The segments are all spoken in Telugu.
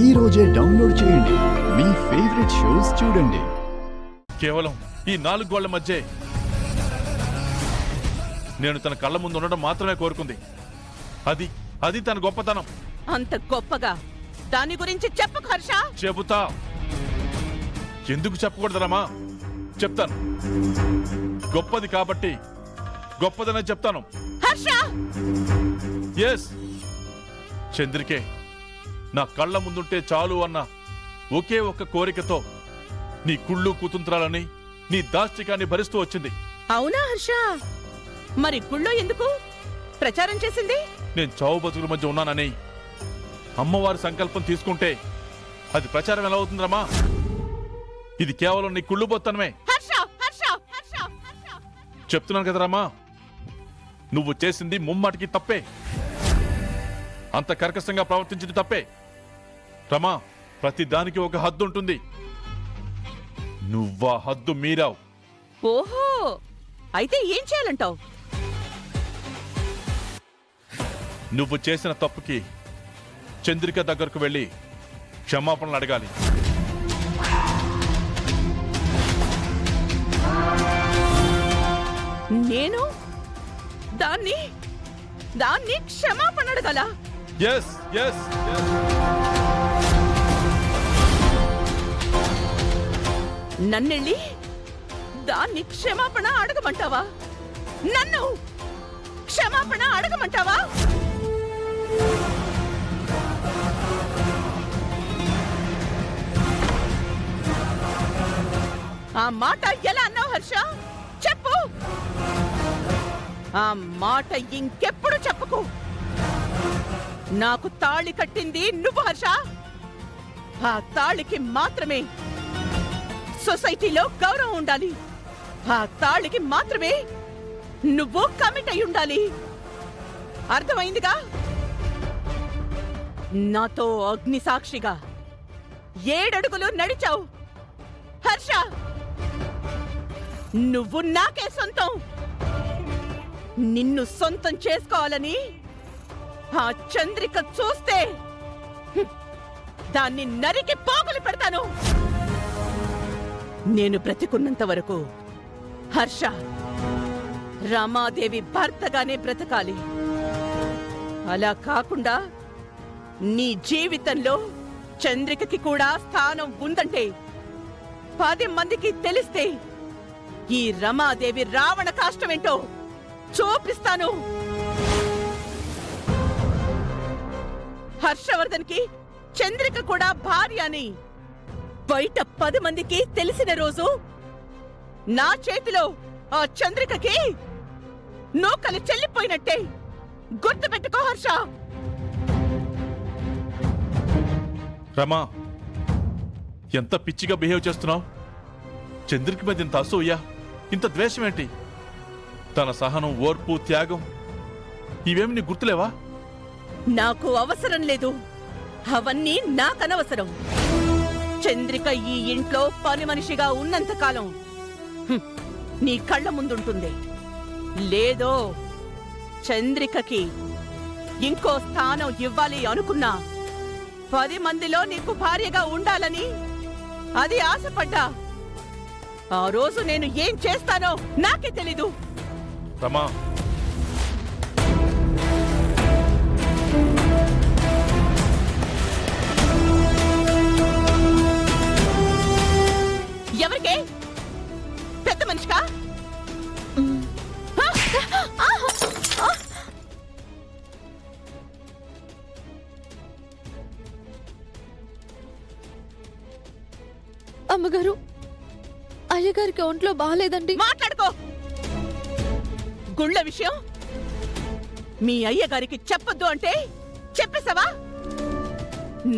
ఈ రోజే డౌన్లోడ్ చేయండి. మీ ఫేవరెట్ షోస్ చూడండి. కేవలం ఈ 4 గోళ్ల మధ్య నేను తన కళ్ళ ముందు ఉండడం మాత్రమే కోరుకుంది. అది తన గొప్పతనం. అంత గొప్పగా దాని గురించి చెప్పకు హర్ష. చెబుతా. ఎందుకు చెప్పకూడదరమ్మా? చెప్తాను. గొప్పది కాబట్టి గొప్పదనే చెప్తాను. హర్ష, ఎస్, చంద్రికే నా కళ్ళ ముందుంటే చాలు అన్న ఒకే ఒక్క కోరికతో నీ కుళ్ళు కూతుంత్రాలని, నీ దాష్టికాన్ని భరిస్తూ వచ్చింది. అవునా హర్ష? మరి గుళ్ళో ఎందుకు ప్రచారం చేసింది? నేను చావు బతుకుల మధ్య ఉన్నానని అమ్మవారి సంకల్పం తీసుకుంటే అది ప్రచారం ఎలా అవుతుందమ్మా? ఇది కేవలం నీ కుళ్ళు బొత్తనమే. చెప్తున్నాను కదరామా, నువ్వు చేసింది ముమ్మాటికి తప్పే. అంత కర్కశంగా ప్రవర్తించింది తప్పే. రమా, ప్రతి దానికి ఒక హద్దు ఉంటుంది. నువ్వా హద్దు మీరావు. ఓహో, అయితే ఏం చేయాలంటావు? నువ్వు చేసిన తప్పుకి చంద్రిక దగ్గరకు వెళ్ళి క్షమాపణలు అడగాలి. నేను దాన్ని క్షమాపణ అడగాల? Yes yes yes. నన్నెళ్ళి దాన్ని క్షమాపణ అడగమంటావా? నన్ను క్షమాపణ అడగమంటావా? ఆ మాట ఎలా అన్నావు హర్ష? చెప్పు. ఆ మాట ఇంకెప్పుడు చెప్పుకు. నాకు తాళి కట్టింది నువ్వు హర్ష. ఆ తాళికి మాత్రమే సొసైటీలో గౌరవం ఉండాలి. ఆ తాళికి మాత్రమే నువ్వు కమిట్ అయి ఉండాలి. అర్థమైందిగా? నాతో అగ్ని సాక్షిగా 7 అడుగులు నడిచావు హర్ష. నువ్వు నాకే సొంతం. నిన్ను సొంతం చేసుకోవాలని ఆ చంద్రిక చూస్తే దాన్ని నరికి పోగులు పెడతాను. నేను బ్రతికున్నంత వరకు హర్ష రమాదేవి భర్తగానే బ్రతకాలి. అలా కాకుండా నీ జీవితంలో చంద్రికకి కూడా స్థానం ఉందంటే 10 మందికి తెలిస్తే ఈ రమాదేవి రావణ కాష్టమేంటో చూపిస్తాను. హర్షవర్ధన్ కి చంద్రిక కూడా భార్య అని బయట 10 మందికి తెలిసిన రోజు నా చేతిలో ఆ చంద్రికకి నూకలు చెల్లిపోయినట్టే. గుర్తుపెట్టుకో హర్ష. రమా, ఎంత పిచ్చిగా బిహేవ్ చేస్తున్నావు. చంద్రిక మీద ఇంత అసూయ, ఇంత ద్వేషం ఏంటి? తన సహనం, ఓర్పు, త్యాగం ఇవేమి నీ గుర్తులేవా? నాకు అవసరం లేదు. అవన్నీ నాకనవసరం. చంద్రిక ఈ ఇంట్లో పని మనిషిగా ఉన్నంతకాలం నీ కళ్ళ ముందుంటుంది. లేదో చంద్రికకి ఇంకో స్థానం ఇవ్వాలి అనుకున్నా 10 మందిలో నీకు భార్యగా ఉండాలని అది ఆశపడ్డా ఆ రోజు నేను ఏం చేస్తానో నాకే తెలీదు. రమా, ఎవరికే? పెద్ద మనిషికా? అమ్మగారు, అయ్యగారికి ఒంట్లో బాగాలేదండి. మాట్లాడుకో. గుళ్ళ విషయం మీ అయ్యగారికి చెప్పొద్దు అంటే చెప్పేసావా?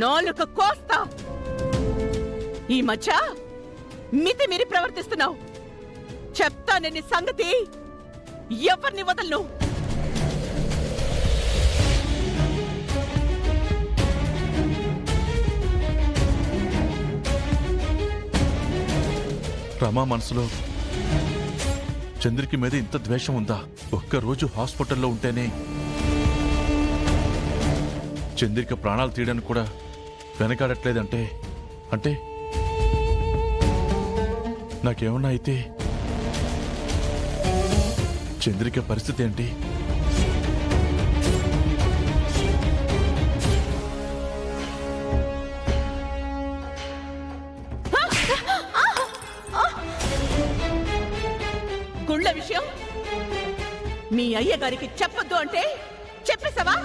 నాలుక కోస్తా. ఈ మధ్య మితిమీరి ప్రవర్తిస్తున్నావు. చెప్తానని సంగతి ఎవరిని వదలను. రమా మనసులో చంద్రికి మీద ఇంత ద్వేషం ఉందా? ఒక్కరోజు హాస్పిటల్లో ఉంటేనే చంద్రిక ప్రాణాలు తీయడానికి కూడా వెనకాడట్లేదంటే అంటే నాకేమన్నా అయితే చంద్రిక పరిస్థితి ఏంటి? గుళ్ళ విషయం మీ అయ్యగారికి చెప్పొద్దు అంటే చెప్పేసావా?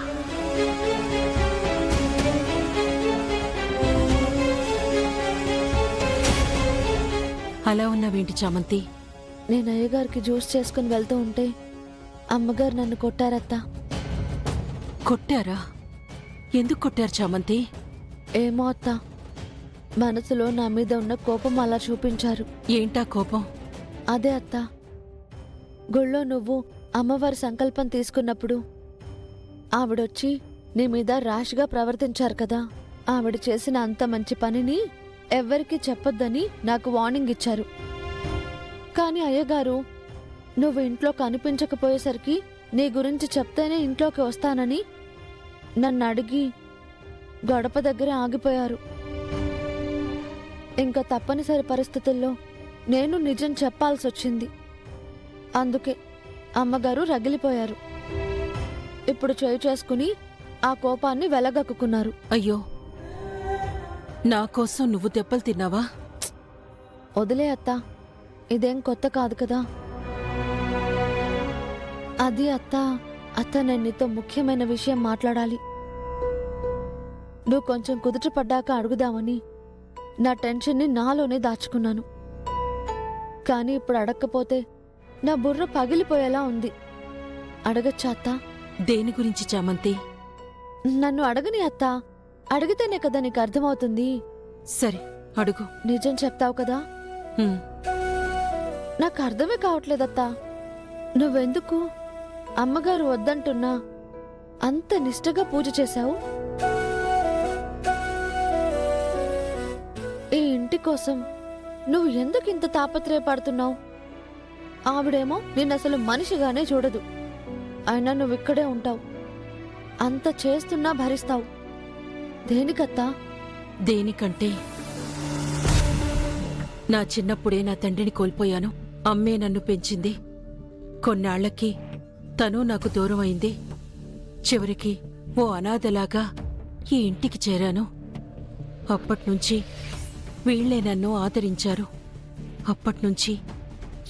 అలా ఉన్నావేంటి చామంతి? నేను అయ్యగారికి జ్యూస్ చేసుకుని వెళ్తూ ఉంటే అమ్మగారు నన్ను కొట్టారత్తా. కొట్టారా? ఎందుకు కొట్టారు చామంతి? ఏమో అత్తా, మనసులో నా మీద ఉన్న కోపం అలా చూపించారు. ఏంటా కోపం? అదే అత్తా, గుళ్ళో నువ్వు అమ్మవారి సంకల్పం తీసుకున్నప్పుడు ఆవిడొచ్చి నీ మీద ర్యాష్గా ప్రవర్తించారు కదా. ఆవిడ చేసిన అంత మంచి పనిని ఎవ్వరికీ చెప్పొద్దని నాకు వార్నింగ్ ఇచ్చారు. కానీ అయ్యగారు నువ్వు ఇంట్లో కనిపించకపోయేసరికి నీ గురించి చెప్తేనే ఇంట్లోకి వస్తానని నన్ను అడిగి గడప దగ్గర ఆగిపోయారు. ఇంకా తప్పనిసరి పరిస్థితుల్లో నేను నిజం చెప్పాల్సొచ్చింది. అందుకే అమ్మగారు రగిలిపోయారు. ఇప్పుడు చేయి చేసుకుని ఆ కోపాన్ని వెలగక్కున్నారు. అయ్యో, నా కోసం నువ్వు దెబ్బలు తిన్నావా? వదిలే అత్తా, ఇదేం కొత్త కాదు కదా. అది అత్త నేను నీతో ముఖ్యమైన విషయం మాట్లాడాలి. నువ్వు కొంచెం కుదుట పడ్డాక అడుగుదామని నా టెన్షన్ని నాలోనే దాచుకున్నాను. కానీ ఇప్పుడు అడగకపోతే నా బుర్ర పగిలిపోయేలా ఉంది. అడగచ్చా అత్తా? దేని గురించి చామంతి? నన్ను అడగని అత్తా, అడిగితేనే కదా నీకు అర్థమవుతుంది. సరే అడుగు. నిజం చెప్తావు కదా? హ్మ్. నాకు అర్థమే కావట్లేదత్తా, నువ్వెందుకు అమ్మగారు వద్దంటున్నా అంత నిష్టగా పూజ చేశావు? ఈ ఇంటి కోసం నువ్వు ఎందుకు ఇంత తాపత్రయపడుతున్నావు? ఆవిడేమో నిన్నసలు మనిషిగానే చూడదు. అయినా నువ్విక్కడే ఉంటావు, అంత చేస్తున్నా భరిస్తావు. దేనికత్తా? దేనికంటే నా చిన్నప్పుడే నా తండ్రిని కోల్పోయాను. అమ్మే నన్ను పెంచింది. కొన్నాళ్లకి తను నాకు దూరం అయింది. చివరికి ఓ అనాథలాగా ఈ ఇంటికి చేరాను. అప్పట్నుంచి వీళ్లే నన్ను ఆదరించారు. అప్పట్నుంచి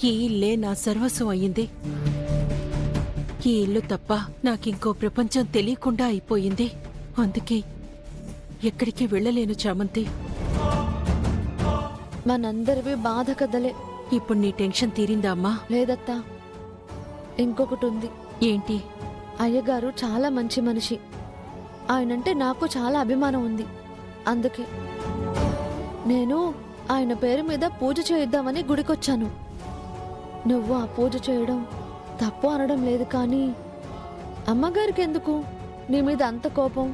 ఈ ఇల్లే నా సర్వస్వం అయ్యింది. ఈ ఇల్లు తప్ప నాకింకో ప్రపంచం తెలియకుండా అయిపోయింది. అందుకే ఎక్కడికి వెళ్ళలేను చామంతి. మనందరివి బాధ కదలే. ఇప్పుడు నీ టెన్షన్ తీరిందా అమ్మా? లేదత్తా, ఇంకొకటి ఉంది. ఏంటి? అయ్యగారు చాలా మంచి మనిషి. ఆయనంటే నాకు చాలా అభిమానం ఉంది. అందుకే నేను ఆయన పేరు మీద పూజ చేయిద్దామని గుడికొచ్చాను. నువ్వు ఆ పూజ చేయడం తప్పు అనడం లేదు, కానీ అమ్మగారికి ఎందుకు నీ మీద అంత కోపం?